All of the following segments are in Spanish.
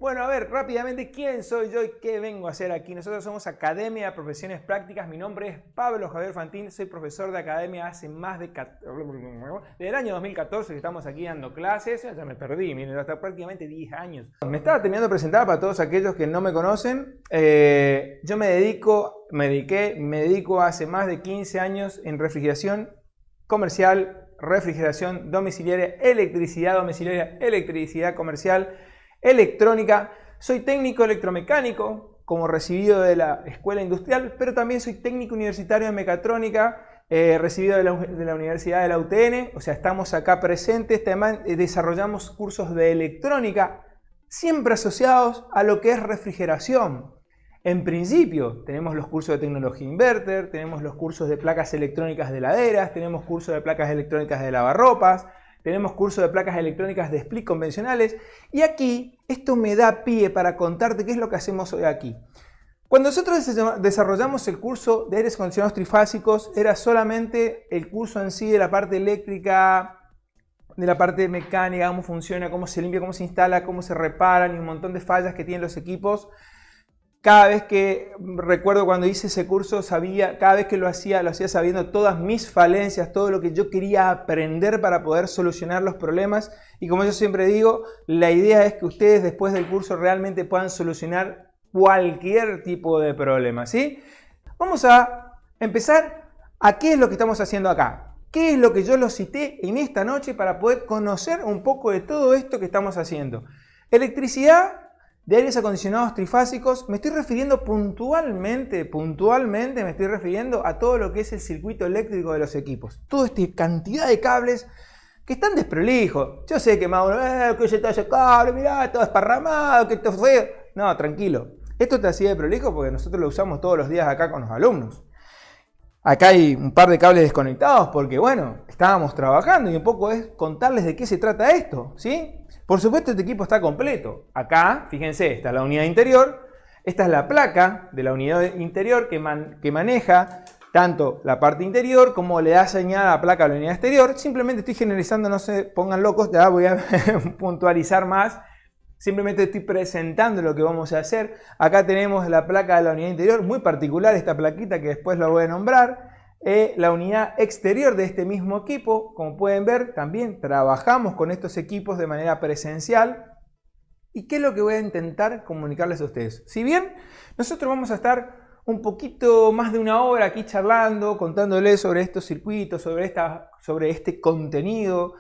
Bueno, a ver, rápidamente, ¿quién soy yo y qué vengo a hacer aquí? Nosotros somos Academia de Profesiones Prácticas. Mi nombre es Pablo Javier Fantín, soy profesor de Academia hace más de... Desde el año 2014 que estamos aquí dando clases, ya me perdí, miren, hasta prácticamente 10 años. Me estaba terminando de presentar para todos aquellos que no me conocen. Yo me dedico hace más de 15 años en refrigeración comercial, refrigeración domiciliaria, electricidad comercial, electrónica. Soy técnico electromecánico, como recibido de la escuela industrial, pero también soy técnico universitario de mecatrónica, recibido de la Universidad de la UTN. O sea, estamos acá presentes. También desarrollamos cursos de electrónica, siempre asociados a lo que es refrigeración. En principio, tenemos los cursos de tecnología inverter, tenemos los cursos de placas electrónicas de heladeras, tenemos cursos de placas electrónicas de lavarropas, tenemos cursos de placas electrónicas de split convencionales. Y aquí, esto me da pie para contarte qué es lo que hacemos hoy aquí. Cuando nosotros desarrollamos el curso de aires acondicionados trifásicos, era solamente el curso en sí de la parte eléctrica, de la parte mecánica, cómo funciona, cómo se limpia, cómo se instala, cómo se reparan y un montón de fallas que tienen los equipos. Cada vez que recuerdo cuando hice ese curso, cada vez que lo hacía sabiendo todas mis falencias, todo lo que yo quería aprender para poder solucionar los problemas. Y como yo siempre digo, la idea es que ustedes después del curso realmente puedan solucionar cualquier tipo de problema, ¿sí? Vamos a empezar a qué es lo que estamos haciendo acá. ¿Qué es lo que yo los cité en esta noche para poder conocer un poco de todo esto que estamos haciendo? Electricidad de aires acondicionados trifásicos. Me estoy refiriendo puntualmente me estoy refiriendo a todo lo que es el circuito eléctrico de los equipos. Toda esta cantidad de cables que están desprolijos. Yo sé que Mauro, que se está ese cable, mirá, todo esparramado, que esto fue... No, tranquilo. Esto está así de prolijo porque nosotros lo usamos todos los días acá con los alumnos. Acá hay un par de cables desconectados porque, bueno, estábamos trabajando y un poco es contarles de qué se trata esto, ¿sí? Por supuesto, este equipo está completo. Acá, fíjense, esta es la unidad interior. Esta es la placa de la unidad interior que maneja tanto la parte interior como le da señal a la placa de la unidad exterior. Simplemente estoy generalizando, no se pongan locos, ya voy a puntualizar más. Simplemente estoy presentando lo que vamos a hacer. Acá tenemos la placa de la unidad interior, muy particular esta plaquita que después la voy a nombrar. La unidad exterior de este mismo equipo, como pueden ver, también trabajamos con estos equipos de manera presencial. ¿Y qué es lo que voy a intentar comunicarles a ustedes? Si bien nosotros vamos a estar un poquito más de una hora aquí charlando, contándoles sobre estos circuitos, sobre este contenido,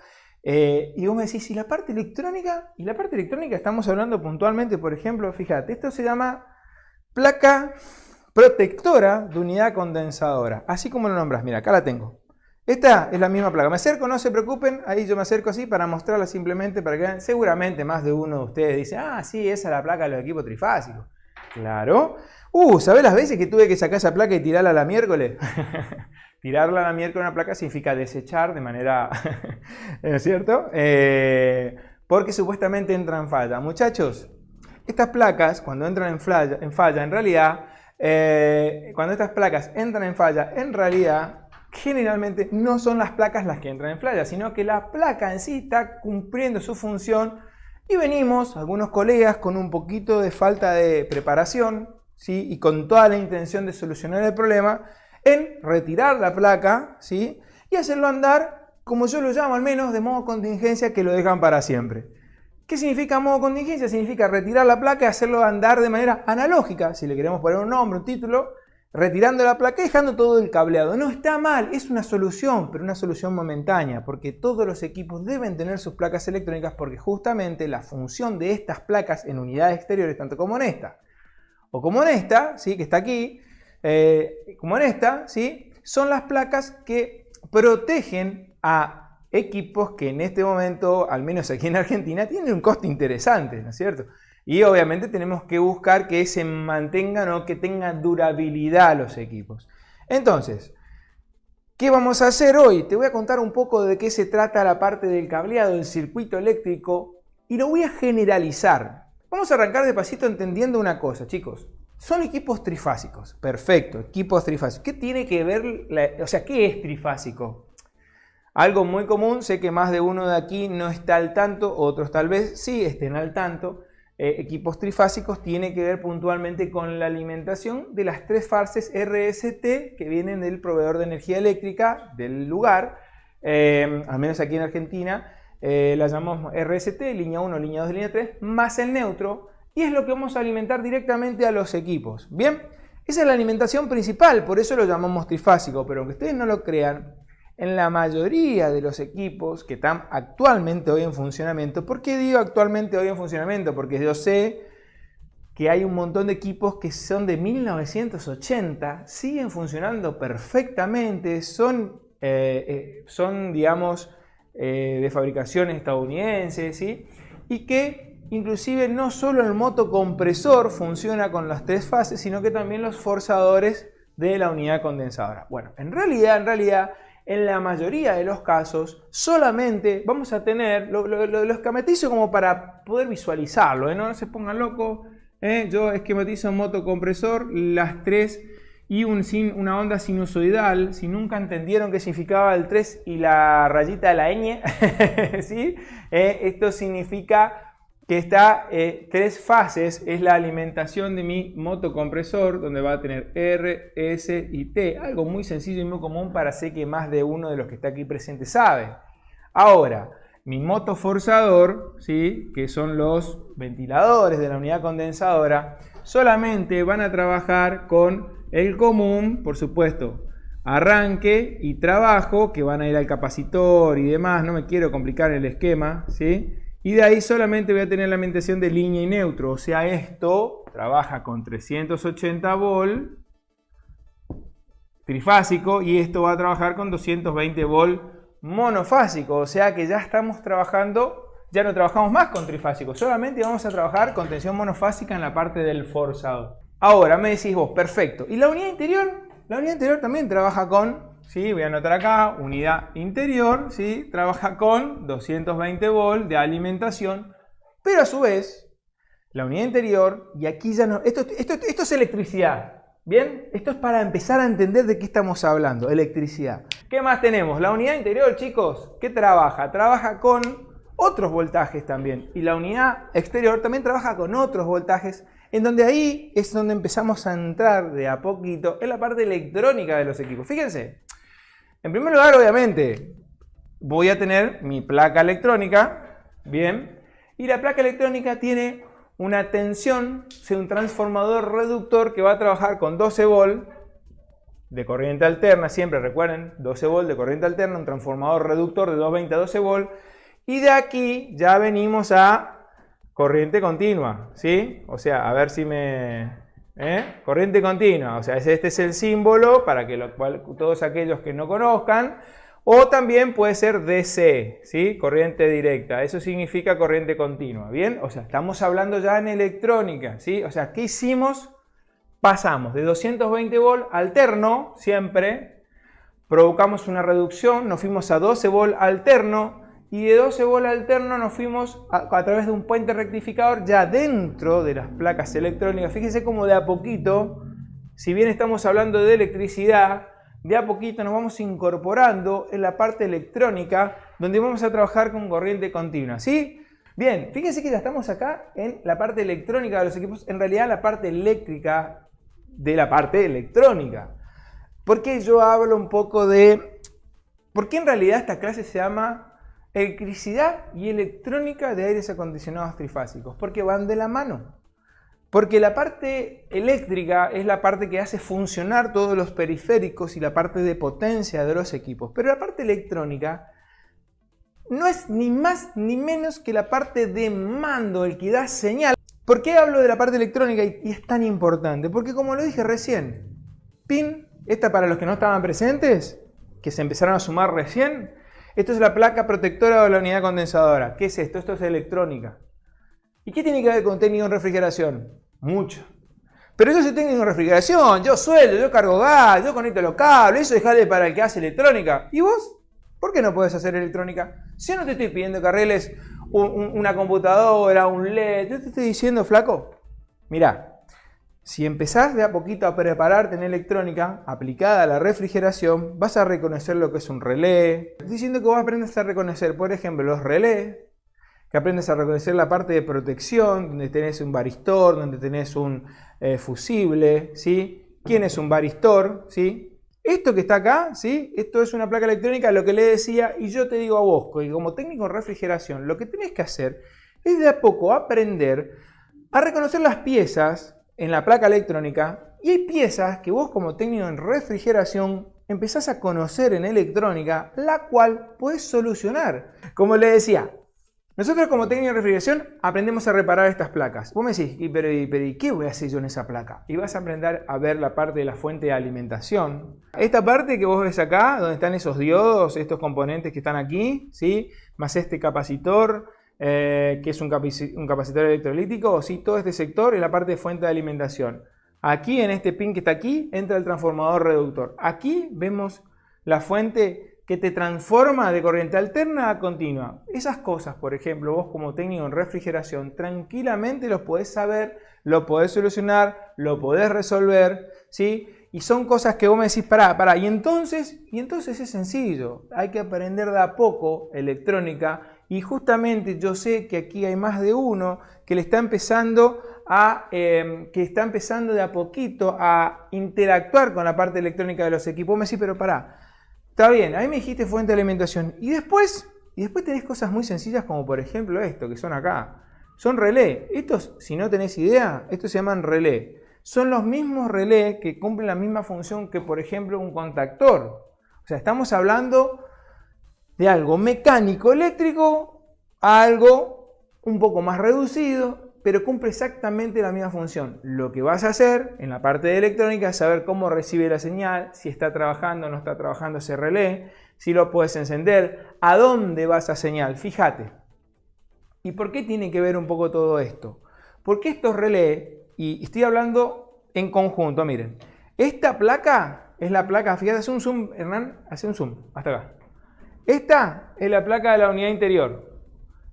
y vos me decís, ¿y la parte electrónica? Y la parte electrónica estamos hablando puntualmente, por ejemplo, fíjate, esto se llama placa protectora de unidad condensadora, así como lo nombras. Mira, acá la tengo. Esta es la misma placa. Me acerco, no se preocupen, ahí yo me acerco así para mostrarla simplemente para que vean. Seguramente más de uno de ustedes dice, ah, sí, esa es la placa de los equipos trifásicos. Claro. ¿Sabés las veces que tuve que sacar esa placa y tirarla a la miércoles? Tirarla a la miércoles una placa significa desechar de manera, ¿no es cierto? Porque supuestamente entra en falla. Muchachos, estas placas cuando entran en falla, en realidad, cuando estas placas entran en falla, en realidad, generalmente no son las placas las que entran en falla, sino que la placa en sí está cumpliendo su función y venimos, algunos colegas, con un poquito de falta de preparación, ¿sí? Y con toda la intención de solucionar el problema, en retirar la placa, ¿sí? Y hacerlo andar, como yo lo llamo al menos, de modo contingencia, que lo dejan para siempre. ¿Qué significa modo contingencia? Significa retirar la placa y hacerlo andar de manera analógica, si le queremos poner un nombre, un título, retirando la placa y dejando todo el cableado. No está mal, es una solución, pero una solución momentánea, porque todos los equipos deben tener sus placas electrónicas, porque justamente la función de estas placas en unidades exteriores, tanto como en esta, o como en esta, ¿sí? Que está aquí, como en esta, ¿sí? Son las placas que protegen a equipos que en este momento, al menos aquí en Argentina, tienen un costo interesante, ¿no es cierto? Y obviamente tenemos que buscar que se mantengan o que tengan durabilidad los equipos. Entonces, ¿qué vamos a hacer hoy? Te voy a contar un poco de qué se trata la parte del cableado, del circuito eléctrico, y lo voy a generalizar. Vamos a arrancar despacito entendiendo una cosa, chicos. Son equipos trifásicos. Perfecto, equipos trifásicos. ¿Qué tiene que ver, qué es trifásico? Algo muy común, sé que más de uno de aquí no está al tanto, otros tal vez sí estén al tanto. equipos trifásicos tiene que ver puntualmente con la alimentación de las 3 fases RST que vienen del proveedor de energía eléctrica del lugar, al menos aquí en Argentina, la llamamos RST, línea 1, línea 2, línea 3, más el neutro, y es lo que vamos a alimentar directamente a los equipos. Bien, esa es la alimentación principal, por eso lo llamamos trifásico, pero aunque ustedes no lo crean, en la mayoría de los equipos que están actualmente hoy en funcionamiento, ¿por qué digo actualmente hoy en funcionamiento? Porque yo sé que hay un montón de equipos que son de 1980, siguen funcionando perfectamente, son digamos, de fabricación estadounidense, ¿sí? Y que inclusive no solo el motocompresor funciona con las 3 fases, sino que también los forzadores de la unidad condensadora. Bueno, en realidad, en la mayoría de los casos, solamente vamos a tener, lo esquematizo como para poder visualizarlo, no se pongan locos, yo esquematizo un motocompresor, las 3 y una onda sinusoidal. Si nunca entendieron qué significaba el 3 y la rayita de la ñ, ¿sí? Esto significa que está 3 fases, es la alimentación de mi motocompresor, donde va a tener R, S y T. Algo muy sencillo y muy común para sé que más de uno de los que está aquí presente sabe. Ahora, mi motoforzador, ¿sí? Que son los ventiladores de la unidad condensadora, solamente van a trabajar con el común, por supuesto, arranque y trabajo, que van a ir al capacitor y demás. No me quiero complicar el esquema, ¿sí? Y de ahí solamente voy a tener la alimentación de línea y neutro. O sea, esto trabaja con 380 volt trifásico y esto va a trabajar con 220 volt monofásico. O sea que ya estamos trabajando, ya no trabajamos más con trifásico, solamente vamos a trabajar con tensión monofásica en la parte del forzado. Ahora me decís vos, perfecto. ¿Y la unidad interior? La unidad interior también trabaja con... ¿sí? Voy a anotar acá, unidad interior, ¿sí? Trabaja con 220 volt de alimentación, pero a su vez, la unidad interior, y aquí ya no, esto es electricidad, ¿bien? Esto es para empezar a entender de qué estamos hablando, electricidad. ¿Qué más tenemos? La unidad interior, chicos, ¿qué trabaja? Trabaja con otros voltajes también, y la unidad exterior también trabaja con otros voltajes, en donde ahí es donde empezamos a entrar de a poquito en la parte electrónica de los equipos. Fíjense. En primer lugar, obviamente, voy a tener mi placa electrónica, bien, y la placa electrónica tiene una tensión, un transformador reductor que va a trabajar con 12 volt de corriente alterna, siempre recuerden, 12 volt de corriente alterna, un transformador reductor de 220 a 12 volt, y de aquí ya venimos a corriente continua, ¿sí? O sea, a ver si me... corriente continua, o sea, este es el símbolo para que todos aquellos que no conozcan, o también puede ser DC, ¿sí? Corriente directa, eso significa corriente continua, ¿bien? O sea, estamos hablando ya en electrónica, ¿sí? O sea, ¿qué hicimos? Pasamos de 220 volt alterno, siempre, provocamos una reducción, nos fuimos a 12 volt alterno, y de 12 volt alterno nos fuimos a través de un puente rectificador ya dentro de las placas electrónicas. Fíjense cómo de a poquito, si bien estamos hablando de electricidad, de a poquito nos vamos incorporando en la parte electrónica donde vamos a trabajar con corriente continua, ¿sí? Bien, fíjense que ya estamos acá en la parte electrónica de los equipos, en realidad la parte eléctrica de la parte electrónica. ¿Por qué yo hablo un poco de... ¿Por qué en realidad esta clase se llama electricidad y electrónica de aires acondicionados trifásicos? Porque van de la mano. Porque la parte eléctrica es la parte que hace funcionar todos los periféricos y la parte de potencia de los equipos. Pero la parte electrónica no es ni más ni menos que la parte de mando, el que da señal. ¿Por qué hablo de la parte electrónica y es tan importante? Porque como lo dije recién, PIN, esta para los que no estaban presentes, que se empezaron a sumar recién, esto es la placa protectora de la unidad condensadora. ¿Qué es esto? Esto es electrónica. ¿Y qué tiene que ver con técnico en refrigeración? Mucho. Pero yo soy técnico en refrigeración, yo sueldo, yo cargo gas, yo conecto los cables, eso dejale para el que hace electrónica. ¿Y vos? ¿Por qué no podés hacer electrónica? Si yo no te estoy pidiendo que arregles una computadora, un LED, yo te estoy diciendo, flaco, mirá, si empezás de a poquito a prepararte en electrónica aplicada a la refrigeración, vas a reconocer lo que es un relé. Estoy diciendo que vos aprendas a reconocer, por ejemplo, los relés que aprendas a reconocer la parte de protección, donde tenés un varistor, donde tenés un fusible, ¿sí? ¿Quién es un varistor? ¿Sí? Esto que está acá, ¿sí? Esto es una placa electrónica, lo que le decía, y yo te digo a vos, que como técnico en refrigeración, lo que tenés que hacer es de a poco aprender a reconocer las piezas en la placa electrónica, y hay piezas que vos como técnico en refrigeración empezás a conocer en electrónica, la cual puedes solucionar. Como le decía, nosotros como técnico en refrigeración aprendemos a reparar estas placas. Vos me decís, pero ¿y qué voy a hacer yo en esa placa? Y vas a aprender a ver la parte de la fuente de alimentación. Esta parte que vos ves acá, donde están esos diodos, estos componentes que están aquí, ¿sí? Más este capacitor, que es un capacitor electrolítico, ¿sí? Todo este sector es la parte de fuente de alimentación. Aquí en este pin que está aquí entra el transformador reductor. Aquí vemos la fuente que te transforma de corriente alterna a continua. Esas cosas, por ejemplo, vos como técnico en refrigeración, tranquilamente los podés saber, lo podés solucionar, lo podés resolver, ¿sí? Y son cosas que vos me decís, pará, y entonces es sencillo. Hay que aprender de a poco electrónica, y justamente yo sé que aquí hay más de uno que le está empezando de a poquito a interactuar con la parte electrónica de los equipos. Me decís, pero pará, está bien, ahí me dijiste fuente de alimentación. Y después tenés cosas muy sencillas como por ejemplo esto, que son acá. Son relé. Estos, si no tenés idea, estos se llaman relé. Son los mismos relés que cumplen la misma función que por ejemplo un contactor. O sea, estamos hablando de algo mecánico eléctrico a algo un poco más reducido, pero cumple exactamente la misma función. Lo que vas a hacer en la parte de electrónica es saber cómo recibe la señal, si está trabajando o no está trabajando ese relé, si lo puedes encender, a dónde va esa señal. Fíjate. ¿Y por qué tiene que ver un poco todo esto? Porque estos relés, y estoy hablando en conjunto, miren, esta placa es la placa, fíjate, hace un zoom, Hernán, hace un zoom, hasta acá. Esta es la placa de la unidad interior,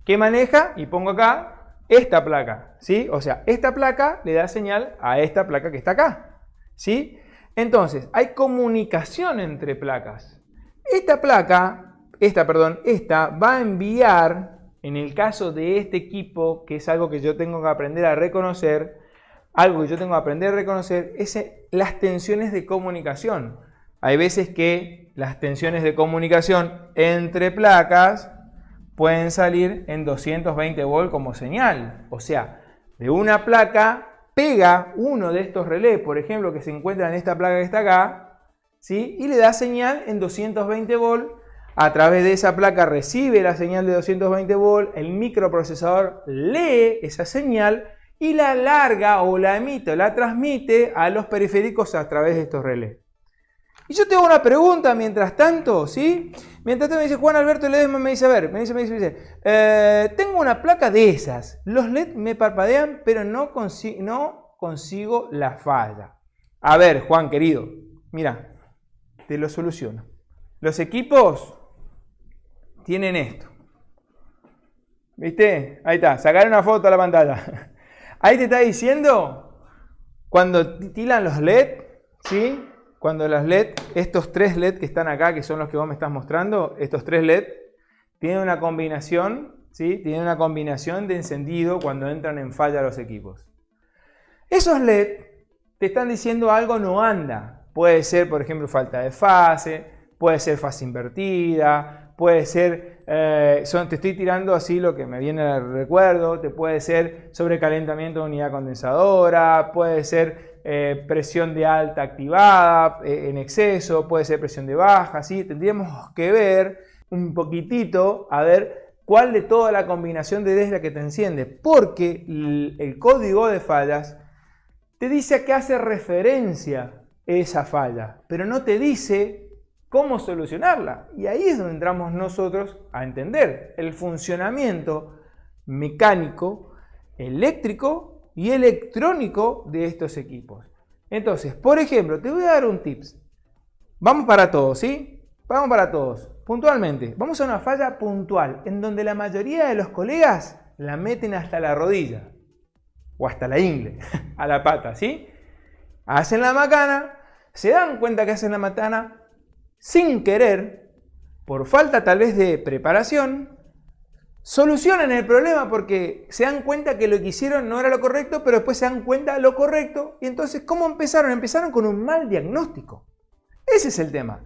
que maneja, y pongo acá, esta placa, ¿sí? O sea, esta placa le da señal a esta placa que está acá, ¿sí? Entonces, hay comunicación entre placas. Esta va a enviar, en el caso de este equipo, que es algo que yo tengo que aprender a reconocer, es las tensiones de comunicación. Hay veces que las tensiones de comunicación entre placas pueden salir en 220 volt como señal. O sea, de una placa pega uno de estos relés, por ejemplo, que se encuentra en esta placa que está acá, ¿sí? Y le da señal en 220 volt. A través de esa placa recibe la señal de 220 volt, el microprocesador lee esa señal y la larga o la emite o la transmite a los periféricos a través de estos relés. Y yo te hago una pregunta mientras tanto, ¿sí? Mientras tanto me dice Juan Alberto Ledesma, me dice, a ver, tengo una placa de esas, los LED me parpadean, pero no consigo la falla. A ver, Juan querido, mira, te lo soluciono. Los equipos tienen esto. ¿Viste? Ahí está, sacar una foto a la pantalla. Ahí te está diciendo, cuando tiran los LED, ¿sí? Cuando los LED, estos 3 LED que están acá, que son los que vos me estás mostrando, estos 3 LED, tienen una combinación, ¿sí? Tienen una combinación de encendido cuando entran en falla los equipos. Esos LED te están diciendo algo no anda. Puede ser, por ejemplo, falta de fase, puede ser fase invertida, puede ser, te estoy tirando así lo que me viene al recuerdo, te puede ser sobrecalentamiento de unidad condensadora, puede ser presión de alta activada en exceso, puede ser presión de baja, ¿sí? Tendríamos que ver un poquitito a ver cuál de toda la combinación de es la que te enciende, porque el código de fallas te dice a qué hace referencia esa falla, pero no te dice cómo solucionarla. Y ahí es donde entramos nosotros a entender el funcionamiento mecánico, eléctrico y electrónico de estos equipos. Entonces, por ejemplo, te voy a dar un tips. Vamos para todos, ¿sí? Vamos para todos. Puntualmente, vamos a una falla puntual en donde la mayoría de los colegas la meten hasta la rodilla o hasta la ingle, a la pata, ¿sí? Hacen la macana, se dan cuenta que hacen la macana sin querer, por falta tal vez de preparación, Solucionan el problema porque se dan cuenta que lo que hicieron no era lo correcto, pero después se dan cuenta de lo correcto. Y entonces, ¿cómo empezaron? Empezaron con un mal diagnóstico. Ese es el tema.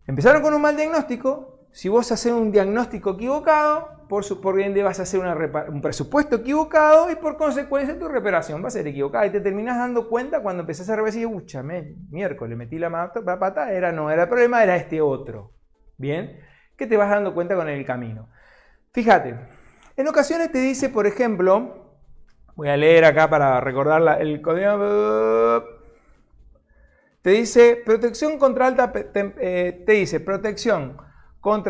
Empezaron con un mal diagnóstico. Si vos haces un diagnóstico equivocado, por ende vas a hacer un presupuesto equivocado y por consecuencia tu reparación va a ser equivocada. Y te terminás dando cuenta cuando empezás a revisar y ucha, miércoles metí la pata, no era el problema, era este otro. Bien, que te vas dando cuenta con el camino. Fíjate, en ocasiones te dice, por ejemplo, voy a leer acá para recordar el código. Te dice protección contra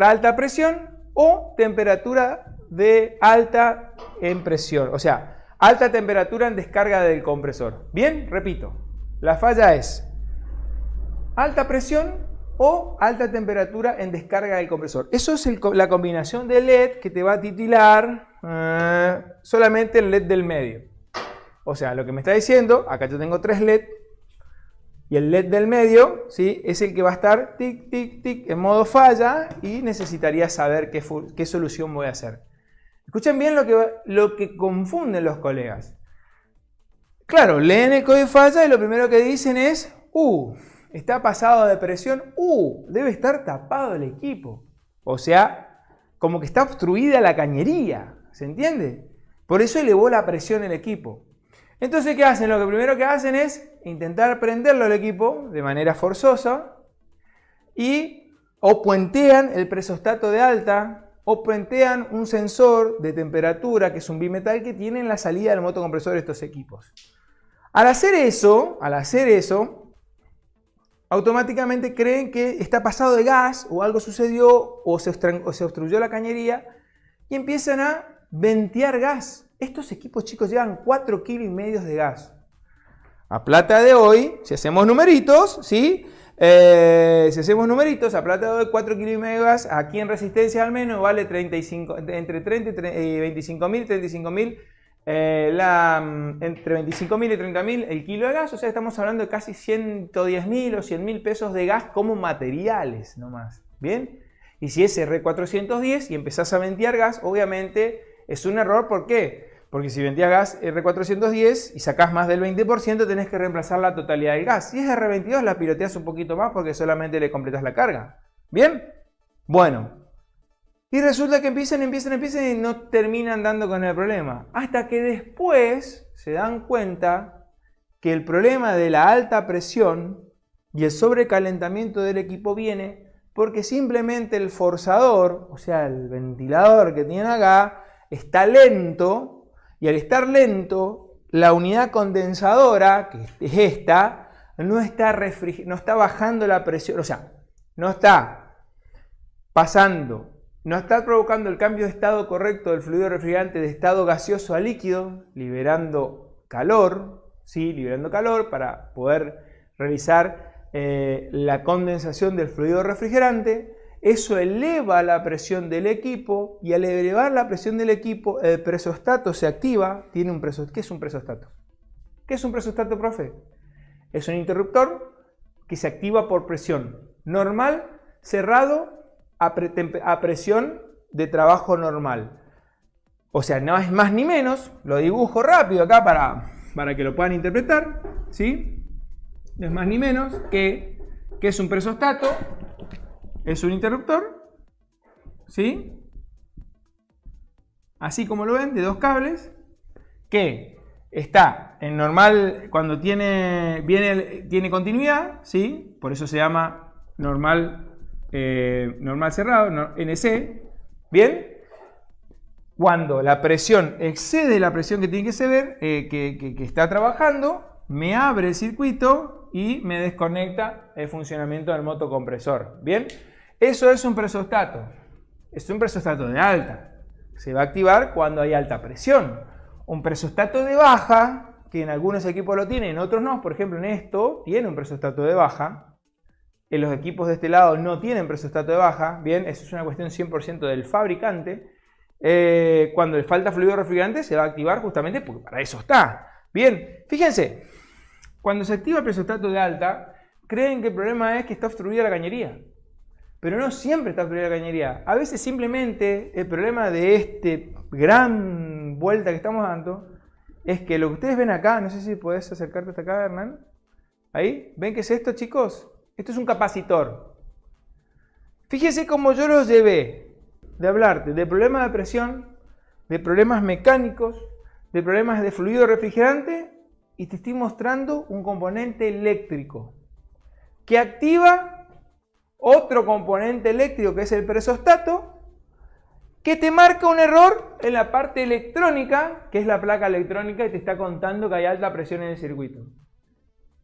alta presión o temperatura de alta en presión. O sea, alta temperatura en descarga del compresor. Bien, repito, la falla es alta presión o alta temperatura en descarga del compresor. Eso es la combinación de LED que te va a titular solamente el LED del medio. O sea, lo que me está diciendo, acá yo tengo 3 LED y el LED del medio, ¿sí?, es el que va a estar tic, tic, tic en modo falla y necesitaría saber qué solución voy a hacer. Escuchen bien lo que confunden los colegas. Claro, leen el código de falla y lo primero que dicen es está pasado de presión, debe estar tapado el equipo. O sea, como que está obstruida la cañería, ¿se entiende? Por eso elevó la presión el equipo. Entonces, ¿qué hacen? Lo que primero que hacen es intentar prenderlo al equipo de manera forzosa o puentean el presostato de alta o puentean un sensor de temperatura, que es un bimetal que tiene en la salida del motocompresor de estos equipos. Al hacer eso, automáticamente creen que está pasado de gas o algo sucedió o se obstruyó la cañería y empiezan a ventear gas. Estos equipos, chicos, llevan 4,5 kilos de gas. A plata de hoy, si hacemos numeritos, ¿sí? A plata de hoy 4,5 kilos de gas, aquí en resistencia al menos vale entre 30 y 25.000, 35.000. Entre 25.000 y 30.000 el kilo de gas, o sea, estamos hablando de casi 110.000 o 100.000 pesos de gas como materiales nomás, ¿bien? Y si es R410 y empezás a ventear gas, obviamente es un error. ¿Por qué? Porque si ventías gas R410 y sacás más del 20%, tenés que reemplazar la totalidad del gas. Si es R22, la piloteas un poquito más porque solamente le completas la carga, ¿bien? Bueno. Y resulta que empiezan y no terminan dando con el problema. Hasta que después se dan cuenta que el problema de la alta presión y el sobrecalentamiento del equipo viene porque simplemente el forzador, o sea, el ventilador que tienen acá, está lento. Y al estar lento, la unidad condensadora, que es esta, no está bajando la presión. O sea, no está provocando el cambio de estado correcto del fluido refrigerante de estado gaseoso a líquido, liberando calor, ¿sí? Liberando calor para poder realizar la condensación del fluido refrigerante. Eso eleva la presión del equipo y al elevar la presión del equipo, el presostato se activa. ¿Qué es un presostato? ¿Qué es un presostato, profe? Es un interruptor que se activa por presión normal, cerrado, a presión de trabajo normal. O sea, no es más ni menos, lo dibujo rápido acá para que lo puedan interpretar, ¿sí? No es más ni menos que es un presostato, es un interruptor, ¿sí? Así como lo ven, de 2 cables, que está en normal, cuando tiene continuidad, ¿sí? Por eso se llama normal cerrado, NC, ¿bien? Cuando la presión excede la presión que tiene que ser, que está trabajando, me abre el circuito y me desconecta el funcionamiento del motocompresor, ¿bien? Eso es un presostato. Es un presostato de alta. Se va a activar cuando hay alta presión. Un presostato de baja, que en algunos equipos lo tienen, en otros no. Por ejemplo, en esto tiene un presostato de baja. En los equipos de este lado no tienen presostato de baja. Bien, eso es una cuestión 100% del fabricante. Cuando le falta fluido refrigerante se va a activar justamente porque para eso está. Bien, fíjense. Cuando se activa el presostato de alta, creen que el problema es que está obstruida la cañería. Pero no siempre está prioridad la cañería. A veces simplemente el problema de este gran vuelta que estamos dando es que lo que ustedes ven acá, no sé si podés acercarte hasta acá, Hernán. Ahí, ¿ven qué es esto, chicos? Esto es un capacitor. Fíjense cómo yo los llevé de hablarte de problemas de presión, de problemas mecánicos, de problemas de fluido refrigerante, y te estoy mostrando un componente eléctrico que activa otro componente eléctrico que es el presostato, que te marca un error en la parte electrónica, que es la placa electrónica, y te está contando que hay alta presión en el circuito.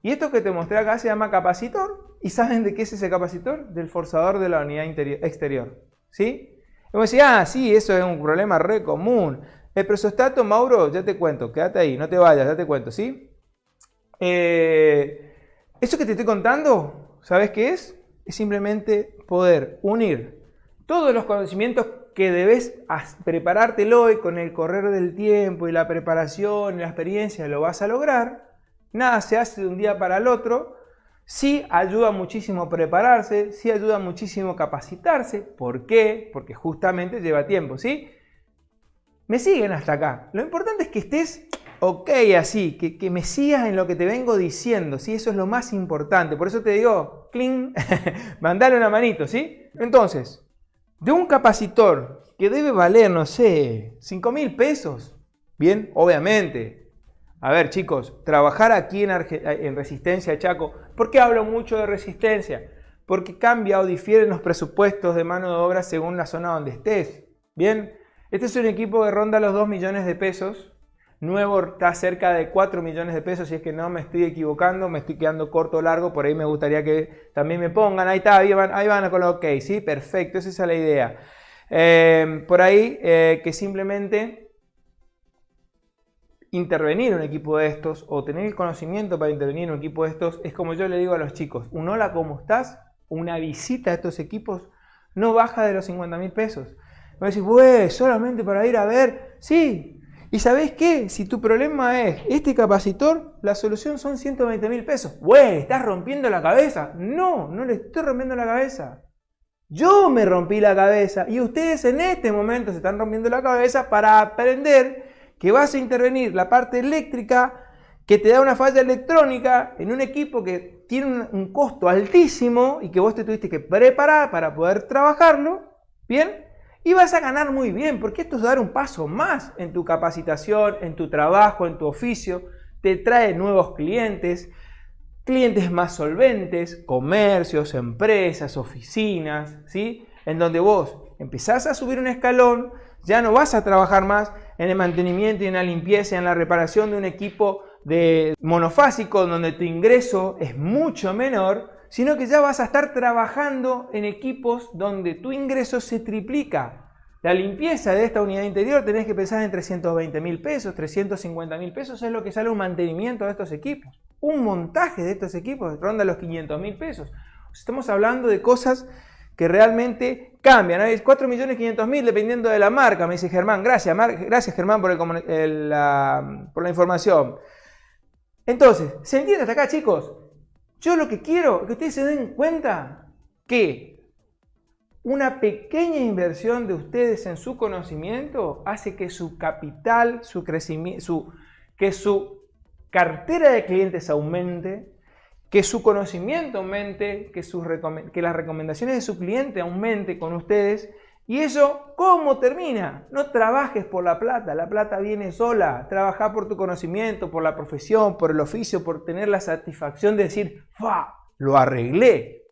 Y esto que te mostré acá se llama capacitor. ¿Y saben de qué es ese capacitor? Del forzador de la unidad exterior. ¿Sí? Y vos decís, ah, sí, eso es un problema re común. El presostato, Mauro, ya te cuento, quédate ahí, no te vayas, ya te cuento, ¿sí? Eso que te estoy contando, ¿sabes qué es? Es simplemente poder unir todos los conocimientos que debes preparártelo, y con el correr del tiempo y la preparación y la experiencia lo vas a lograr. Nada se hace de un día para el otro. Sí ayuda muchísimo prepararse, sí ayuda muchísimo capacitarse. ¿Por qué? Porque justamente lleva tiempo, ¿sí? Me siguen hasta acá. Lo importante es que estés ok así, que me sigas en lo que te vengo diciendo, ¿sí? Eso es lo más importante. Por eso te digo, cling, mandale una manito, ¿sí? Entonces, de un capacitor que debe valer, no sé, 5.000 pesos. Bien, obviamente. A ver, chicos, trabajar aquí en Resistencia Chaco. ¿Por qué hablo mucho de resistencia? Porque cambia o difieren los presupuestos de mano de obra según la zona donde estés. Bien, este es un equipo que ronda los 2 millones de pesos. Nuevo está cerca de 4 millones de pesos, si es que no me estoy equivocando, me estoy quedando corto o largo, por ahí me gustaría que también me pongan, ahí está, ahí van con lo ok, sí, perfecto, esa es la idea. Por ahí que simplemente intervenir en un equipo de estos, o tener el conocimiento para intervenir en un equipo de estos, es como yo le digo a los chicos, un hola, ¿cómo estás? Una visita a estos equipos no baja de los 50.000 pesos. Me decís, güey, solamente para ir a ver, sí. ¿Y sabés qué? Si tu problema es este capacitor, la solución son 120.000 pesos. Güey, ¿estás rompiendo la cabeza? No, no le estoy rompiendo la cabeza. Yo me rompí la cabeza y ustedes en este momento se están rompiendo la cabeza para aprender que vas a intervenir la parte eléctrica que te da una falla electrónica en un equipo que tiene un costo altísimo y que vos te tuviste que preparar para poder trabajarlo, ¿bien? Y vas a ganar muy bien, porque esto es dar un paso más en tu capacitación, en tu trabajo, en tu oficio. Te trae nuevos clientes, clientes más solventes, comercios, empresas, oficinas, ¿sí? En donde vos empezás a subir un escalón, ya no vas a trabajar más en el mantenimiento y en la limpieza y en la reparación de un equipo de monofásico donde tu ingreso es mucho menor, sino que ya vas a estar trabajando en equipos donde tu ingreso se triplica. La limpieza de esta unidad interior tenés que pensar en 320.000 pesos, 350.000 pesos es lo que sale un mantenimiento de estos equipos. Un montaje de estos equipos ronda los 500.000 pesos. Estamos hablando de cosas que realmente cambian. Hay 4.500.000 dependiendo de la marca, me dice Germán. Gracias Germán por la información. Entonces, ¿se entiende hasta acá, chicos? Yo lo que quiero es que ustedes se den cuenta que una pequeña inversión de ustedes en su conocimiento hace que su capital, su crecimiento, que su cartera de clientes aumente, que su conocimiento aumente, que las recomendaciones de su cliente aumente con ustedes. Y eso, ¿cómo termina? No trabajes por la plata viene sola. Trabaja por tu conocimiento, por la profesión, por el oficio, por tener la satisfacción de decir, ¡fa! Lo arreglé.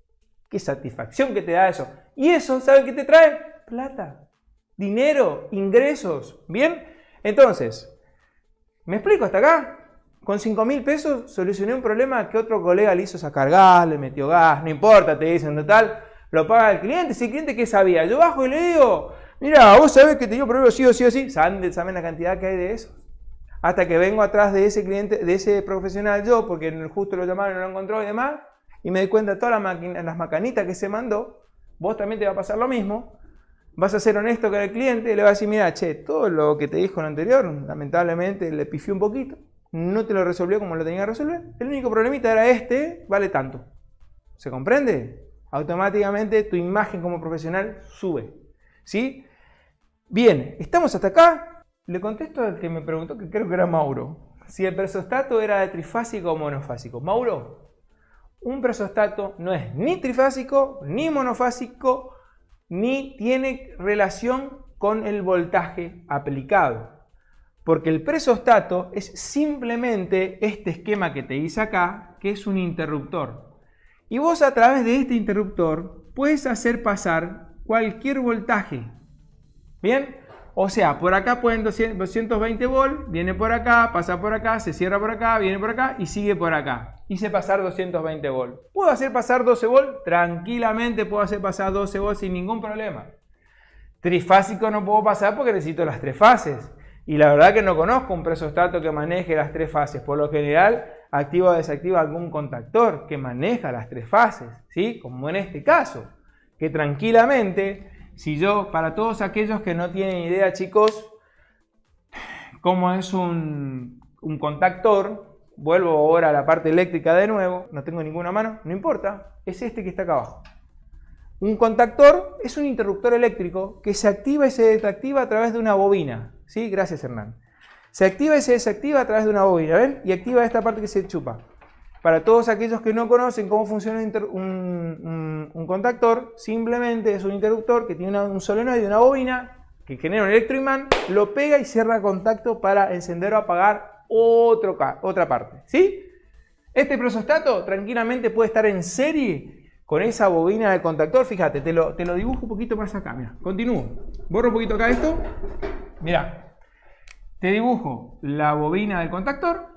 ¡Qué satisfacción que te da eso! Y eso, ¿saben qué te trae? Plata, dinero, ingresos. ¿Bien? Entonces, ¿me explico hasta acá? Con 5.000 pesos solucioné un problema que otro colega le hizo sacar gas, le metió gas, no importa, te dicen total. Lo paga el cliente. ¿Ese cliente qué sabía? Yo bajo y le digo, mira, vos sabés que te dio problema sí o sí o sí. ¿Saben la cantidad que hay de eso? Hasta que vengo atrás de ese cliente, de ese profesional yo, porque justo lo llamaron y no lo encontró y demás, y me di cuenta de todas las macanitas que se mandó. Vos también te va a pasar lo mismo. Vas a ser honesto con el cliente y le vas a decir, mira, che, todo lo que te dijo en lo anterior, lamentablemente le pifió un poquito, no te lo resolvió como lo tenía que resolver. El único problemita era este, vale tanto. ¿Se comprende? automáticamente tu imagen como profesional sube. ¿Sí? Bien, ¿estamos hasta acá? Le contesto al que me preguntó, que creo que era Mauro, si el presostato era de trifásico o monofásico. Mauro, un presostato no es ni trifásico, ni monofásico, ni tiene relación con el voltaje aplicado. Porque el presostato es simplemente este esquema que te hice acá, que es un interruptor. Y vos a través de este interruptor puedes hacer pasar cualquier voltaje. ¿Bien? O sea, por acá pueden 220 volt, viene por acá, pasa por acá, se cierra por acá, viene por acá y sigue por acá. Hice pasar 220 volt. ¿Puedo hacer pasar 12 volt? Tranquilamente puedo hacer pasar 12 volt sin ningún problema. Trifásico no puedo pasar porque necesito las tres fases. Y la verdad que no conozco un presostato que maneje las tres fases. Por lo general, activa o desactiva algún contactor que maneja las tres fases, ¿sí? Como en este caso, que tranquilamente, si yo, para todos aquellos que no tienen idea, chicos, cómo es un contactor, vuelvo ahora a la parte eléctrica de nuevo, no tengo ninguna mano, no importa, es este que está acá abajo. Un contactor es un interruptor eléctrico que se activa y se desactiva a través de una bobina. ¿Sí? Gracias, Hernán. Se activa y se desactiva a través de una bobina, ¿ven? Y activa esta parte que se chupa. Para todos aquellos que no conocen cómo funciona un contactor, simplemente es un interruptor que tiene un solenoide y una bobina que genera un electroimán, lo pega y cierra contacto para encender o apagar otra parte. ¿Sí? Este presostato tranquilamente puede estar en serie con esa bobina del contactor. Fíjate, te lo dibujo un poquito más acá. Mira, continúo. Borro un poquito acá esto. Mira, te dibujo la bobina del contactor.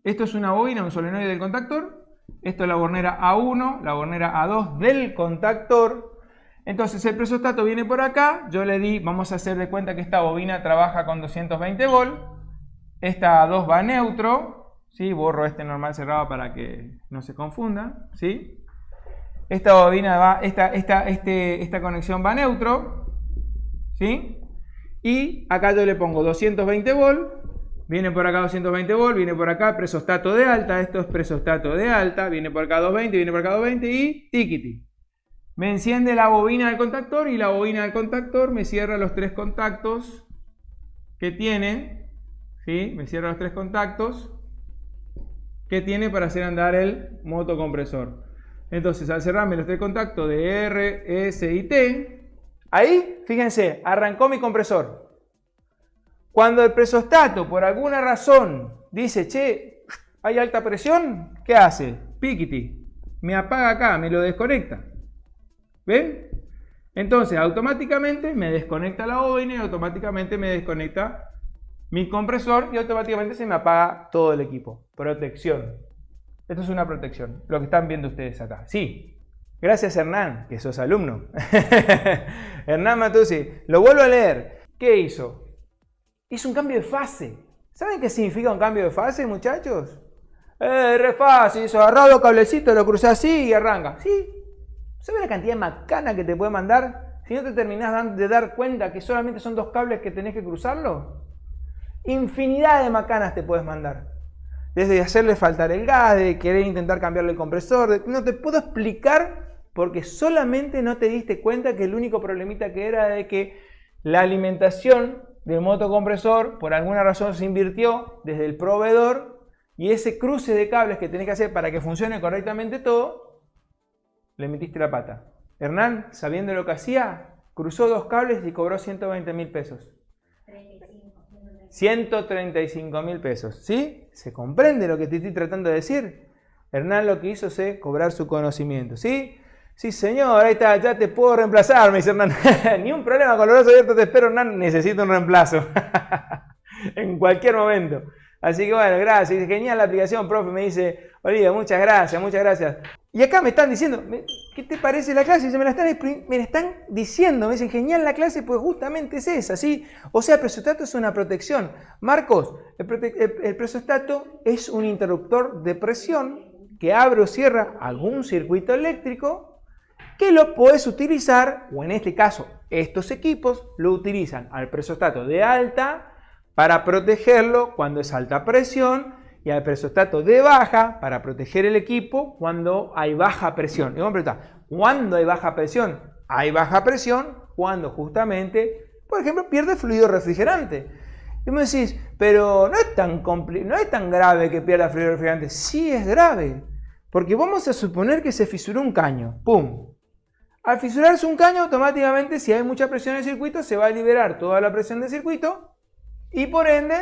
Esto es una bobina, un solenoide del contactor. Esto es la bornera A1, la bornera A2 del contactor. Entonces el presostato viene por acá. Yo le di, vamos a hacer de cuenta que esta bobina trabaja con 220 volt. Esta A2 va neutro. ¿Sí? Borro este normal cerrado para que no se confunda. ¿Sí? Esta bobina va, esta conexión va neutro. ¿Sí? Y acá yo le pongo 220 volt. Viene por acá 220 volt, viene por acá presostato de alta, esto es presostato de alta, viene por acá 220, viene por acá 220 y tiquiti. Me enciende la bobina del contactor y la bobina del contactor me cierra los tres contactos que tiene, ¿sí? Me cierra los tres contactos que tiene para hacer andar el motocompresor. Entonces, al cerrarme los tres contactos de R, S y T, ahí, fíjense, arrancó mi compresor. Cuando el presostato, por alguna razón, dice, che, hay alta presión, ¿qué hace? Piquiti, me apaga acá, me lo desconecta. ¿Ven? Entonces, automáticamente me desconecta la bobina y automáticamente me desconecta mi compresor y automáticamente se me apaga todo el equipo. Protección. Esto es una protección, lo que están viendo ustedes acá. Sí. Gracias, Hernán, que sos alumno. Hernán Matuzzi. Lo vuelvo a leer. ¿Qué hizo? Hizo un cambio de fase. ¿Saben qué significa un cambio de fase, muchachos? Re fácil, hizo agarrado los cablecitos, lo cruzás así y arranca. ¿Sí? ¿Sabes la cantidad de macana que te puede mandar si no te terminás de dar cuenta que solamente son dos cables que tenés que cruzarlo? Infinidad de macanas te puedes mandar. Desde hacerle faltar el gas, de querer intentar cambiarle el compresor. No te puedo explicar porque solamente no te diste cuenta que el único problemita que era de que la alimentación del motocompresor por alguna razón se invirtió desde el proveedor y ese cruce de cables que tenés que hacer para que funcione correctamente todo, le metiste la pata. Hernán, sabiendo lo que hacía, cruzó dos cables y cobró 120.000 pesos. 135.000 pesos. ¿Sí? ¿Se comprende lo que te estoy tratando de decir? Hernán lo que hizo es cobrar su conocimiento. ¿Sí? Sí, señor, ahí está, ya te puedo reemplazar, me dice Hernán. Ni un problema, con los brazos abiertos te espero, Hernán, necesito un reemplazo. En cualquier momento. Así que bueno, gracias. Dice, genial la aplicación, profe, me dice, Olivia, muchas gracias, muchas gracias. Y acá me están diciendo, ¿qué te parece la clase? Y me la están diciendo, me dicen, genial la clase, pues justamente es esa, ¿sí? O sea, el presostato es una protección. Marcos, el presostato es un interruptor de presión que abre o cierra algún circuito eléctrico que lo puedes utilizar, o en este caso, estos equipos lo utilizan al presostato de alta para protegerlo cuando es alta presión y al presostato de baja para proteger el equipo cuando hay baja presión. Y vamos a preguntar, ¿cuándo hay baja presión? Hay baja presión cuando justamente, por ejemplo, pierde fluido refrigerante. Y me decís, pero no es tan grave que pierda fluido refrigerante. Sí es grave, porque vamos a suponer que se fisuró un caño. ¡Pum! Al fisurarse un caño, automáticamente, si hay mucha presión en el circuito, se va a liberar toda la presión del circuito y por ende,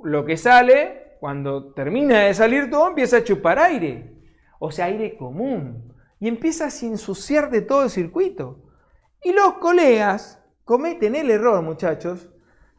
lo que sale, cuando termina de salir todo, empieza a chupar aire. O sea, aire común. Y empieza a ensuciar de todo el circuito. Y los colegas cometen el error, muchachos,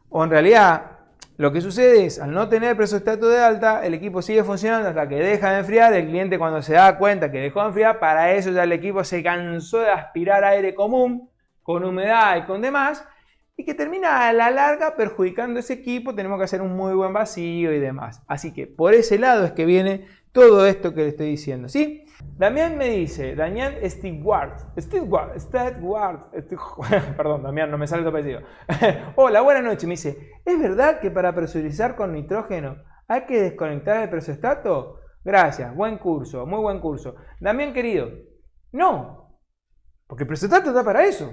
o en realidad lo que sucede es, al no tener presostato de alta, el equipo sigue funcionando hasta que deja de enfriar. El cliente, cuando se da cuenta que dejó de enfriar, para eso ya el equipo se cansó de aspirar aire común, con humedad y con demás, y que termina a la larga perjudicando ese equipo. Tenemos que hacer un muy buen vacío y demás. Así que por ese lado es que viene todo esto que le estoy diciendo, ¿sí? Damián me dice, Damián Stewart, perdón, Damián, no me sale tu apellido. Hola, buenas noches, me dice, ¿es verdad que para presurizar con nitrógeno hay que desconectar el presostato? Gracias, buen curso, muy buen curso. Damián querido, no, porque el presostato está para eso.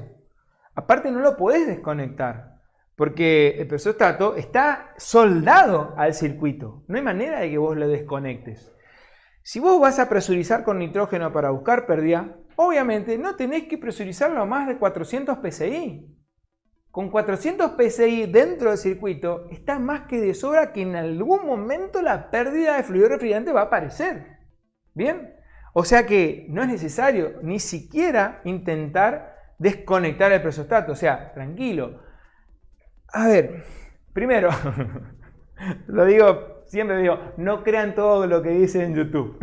Aparte no lo podés desconectar, porque el presostato está soldado al circuito. No hay manera de que vos lo desconectes. Si vos vas a presurizar con nitrógeno para buscar pérdida, obviamente no tenés que presurizarlo a más de 400 psi. Con 400 psi dentro del circuito está más que de sobra que en algún momento la pérdida de fluido refrigerante va a aparecer. ¿Bien? O sea que no es necesario ni siquiera intentar desconectar el presostato. O sea, tranquilo. A ver, primero, lo digo... Siempre digo, no crean todo lo que dice en YouTube.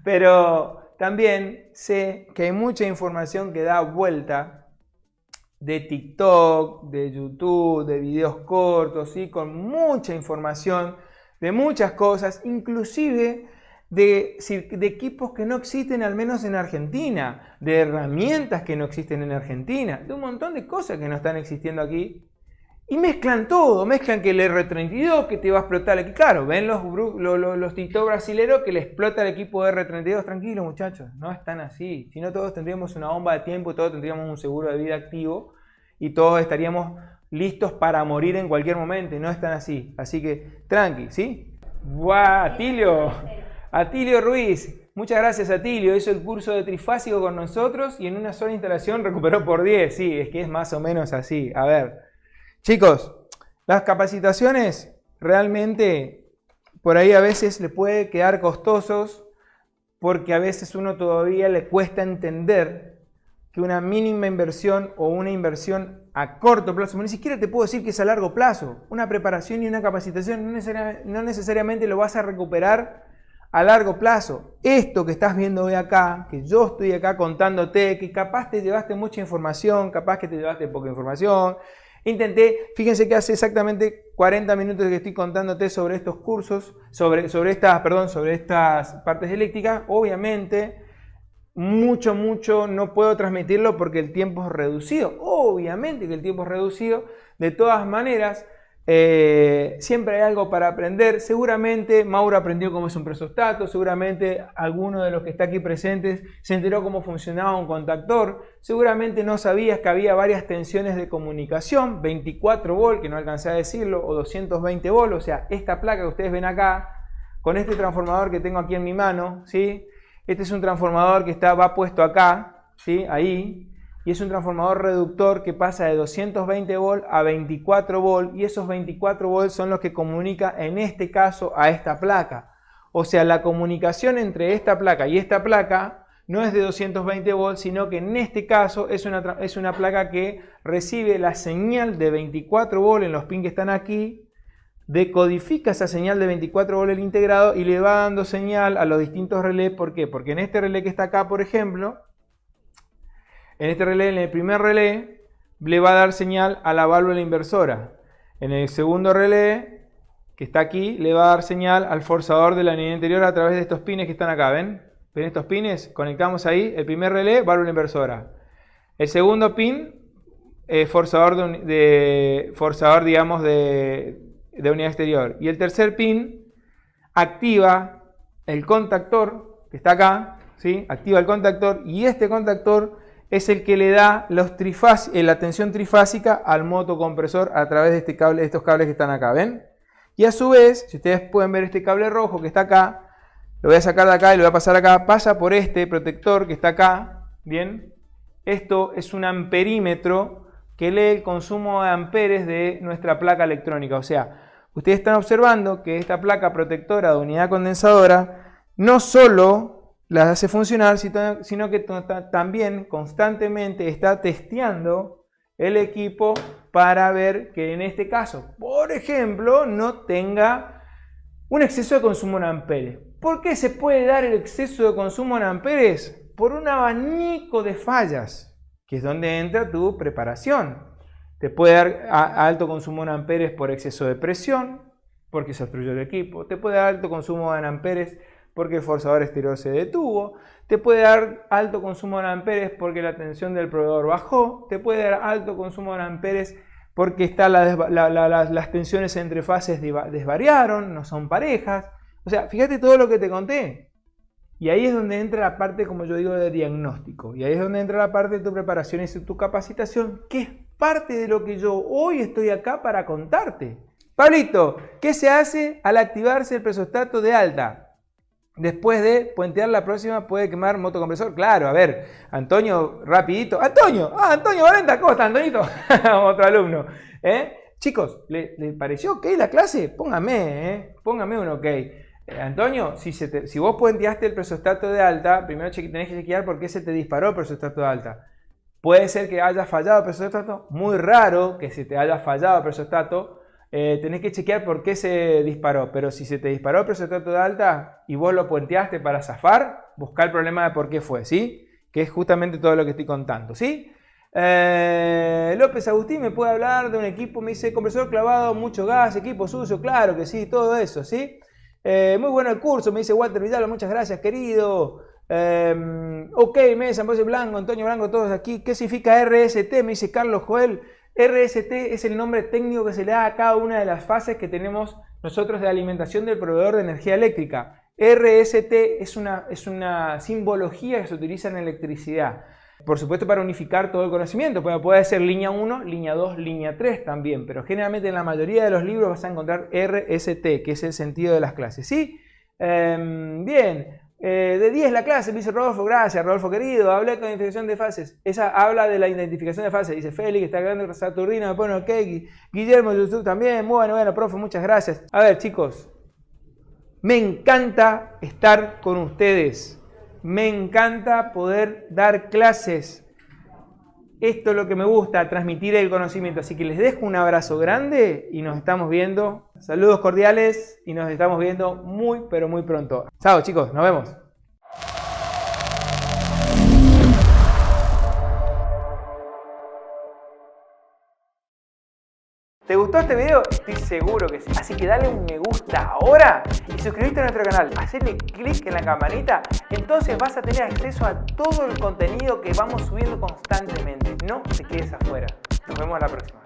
Pero también sé que hay mucha información que da vuelta de TikTok, de YouTube, de videos cortos, ¿sí? Con mucha información de muchas cosas, inclusive de equipos que no existen al menos en Argentina, de herramientas que no existen en Argentina, de un montón de cosas que no están existiendo aquí. Y mezclan todo, mezclan que el R32 que te va a explotar aquí. Claro, ven los TikTok brasileros que le explota el equipo de R32. Tranquilo, muchachos, no están así. Si no, todos tendríamos una bomba de tiempo y todos tendríamos un seguro de vida activo y todos estaríamos listos para morir en cualquier momento. Y no están así. Así que, tranqui, ¿sí? ¡Guau! Atilio Ruiz. Muchas gracias, Atilio. Hizo el curso de trifásico con nosotros y en una sola instalación recuperó por 10. Sí, es que es más o menos así. A ver. Chicos, las capacitaciones realmente por ahí a veces le puede quedar costosos porque a veces uno todavía le cuesta entender que una mínima inversión o una inversión a corto plazo, ni siquiera te puedo decir que es a largo plazo, una preparación y una capacitación no necesariamente lo vas a recuperar a largo plazo. Esto que estás viendo hoy acá, que yo estoy acá contándote, que capaz te llevaste mucha información, capaz que te llevaste poca información. Fíjense que hace exactamente 40 minutos que estoy contándote sobre estos cursos, sobre estas partes eléctricas. Obviamente, mucho no puedo transmitirlo porque el tiempo es reducido. Obviamente que el tiempo es reducido. De todas maneras, siempre hay algo para aprender. Seguramente Mauro aprendió cómo es un presostato, seguramente alguno de los que está aquí presentes se enteró cómo funcionaba un contactor, seguramente no sabías que había varias tensiones de comunicación, 24 volt, que no alcancé a decirlo, o 220 volt, o sea, esta placa que ustedes ven acá, con este transformador que tengo aquí en mi mano, ¿sí? Este es un transformador que va puesto acá, ¿sí? Ahí. Y es un transformador reductor que pasa de 220 volt a 24 volt y esos 24 volt son los que comunica en este caso a esta placa. O sea, la comunicación entre esta placa y esta placa no es de 220 volt, sino que en este caso es una placa que recibe la señal de 24 volt en los pins que están aquí, decodifica esa señal de 24 volt el integrado y le va dando señal a los distintos relés. ¿Por qué? Porque en este relé que está acá, por ejemplo, en el primer relé, le va a dar señal a la válvula inversora. En el segundo relé, que está aquí, le va a dar señal al forzador de la unidad interior a través de estos pines que están acá. ¿Ven? ¿Ven estos pines? Conectamos ahí. El primer relé, válvula inversora. El segundo pin, forzador, digamos, de de unidad exterior. Y el tercer pin activa el contactor, que está acá, ¿sí? Activa el contactor y este contactor es el que le da la tensión trifásica al motocompresor a través de estos cables que están acá, ¿ven? Y a su vez, si ustedes pueden ver este cable rojo que está acá, lo voy a sacar de acá y lo voy a pasar acá, pasa por este protector que está acá, ¿bien? Esto es un amperímetro que lee el consumo de amperes de nuestra placa electrónica. O sea, ustedes están observando que esta placa protectora de unidad condensadora no solo la hace funcionar, sino que también constantemente está testeando el equipo para ver que en este caso, por ejemplo, no tenga un exceso de consumo en amperes. ¿Por qué se puede dar el exceso de consumo en amperes? Por un abanico de fallas, que es donde entra tu preparación. Te puede dar alto consumo en amperes por exceso de presión, porque se obstruyó el equipo. Te puede dar alto consumo en amperes porque el forzador exterior se detuvo. Te puede dar alto consumo en amperes porque la tensión del proveedor bajó. Te puede dar alto consumo en amperes porque las tensiones entre fases desvariaron, no son parejas. O sea, fíjate todo lo que te conté. Y ahí es donde entra la parte, como yo digo, de diagnóstico. Y ahí es donde entra la parte de tu preparación y tu capacitación, que es parte de lo que yo hoy estoy acá para contarte. Pablito, ¿qué se hace al activarse el presostato de alta? Después de puentear la próxima puede quemar motocompresor. Claro, a ver, Antonio, rapidito. ¡Antonio! ¡Ah, Antonio Valenta! ¿Cómo está, Antonito? Otro alumno. Chicos, ¿le pareció ok la clase? Póngame un ok. Antonio, si vos puenteaste el presostato de alta, primero tenés que chequear por qué se te disparó el presostato de alta. Puede ser que haya fallado el presostato, muy raro que se te haya fallado el presostato. Tenés que chequear por qué se disparó, pero si se te disparó el presostato de alta y vos lo puenteaste para zafar, buscá el problema de por qué fue, ¿sí? Que es justamente todo lo que estoy contando, ¿sí? López Agustín me puede hablar de un equipo, me dice compresor clavado, mucho gas, equipo sucio, claro que sí, todo eso, ¿sí? Muy bueno el curso, me dice Walter Vidal, muchas gracias, querido. Ok, Mesa, José Blanco, Antonio Blanco, todos aquí. ¿Qué significa RST? Me dice Carlos Joel. RST es el nombre técnico que se le da a cada una de las fases que tenemos nosotros de alimentación del proveedor de energía eléctrica. RST es una simbología que se utiliza en electricidad. Por supuesto, para unificar todo el conocimiento. Puede ser línea 1, línea 2, línea 3 también. Pero generalmente en la mayoría de los libros vas a encontrar RST, que es el sentido de las clases. ¿Sí? Bien. De 10 la clase, me dice Rodolfo. Gracias, Rodolfo querido. Hablé con identificación de fases. Esa habla de la identificación de fases. Dice Félix, está grande Saturnino, me pone ok. Guillermo, YouTube también. Bueno, profe, muchas gracias. A ver, chicos. Me encanta estar con ustedes. Me encanta poder dar clases. Esto es lo que me gusta, transmitir el conocimiento. Así que les dejo un abrazo grande y nos estamos viendo. Saludos cordiales y nos estamos viendo muy, pero muy pronto. Chao, chicos, nos vemos. ¿Te gustó este video? Estoy seguro que sí. Así que dale un me gusta ahora y suscríbete a nuestro canal. Hacele clic en la campanita. Entonces vas a tener acceso a todo el contenido que vamos subiendo constantemente. No te quedes afuera. Nos vemos la próxima.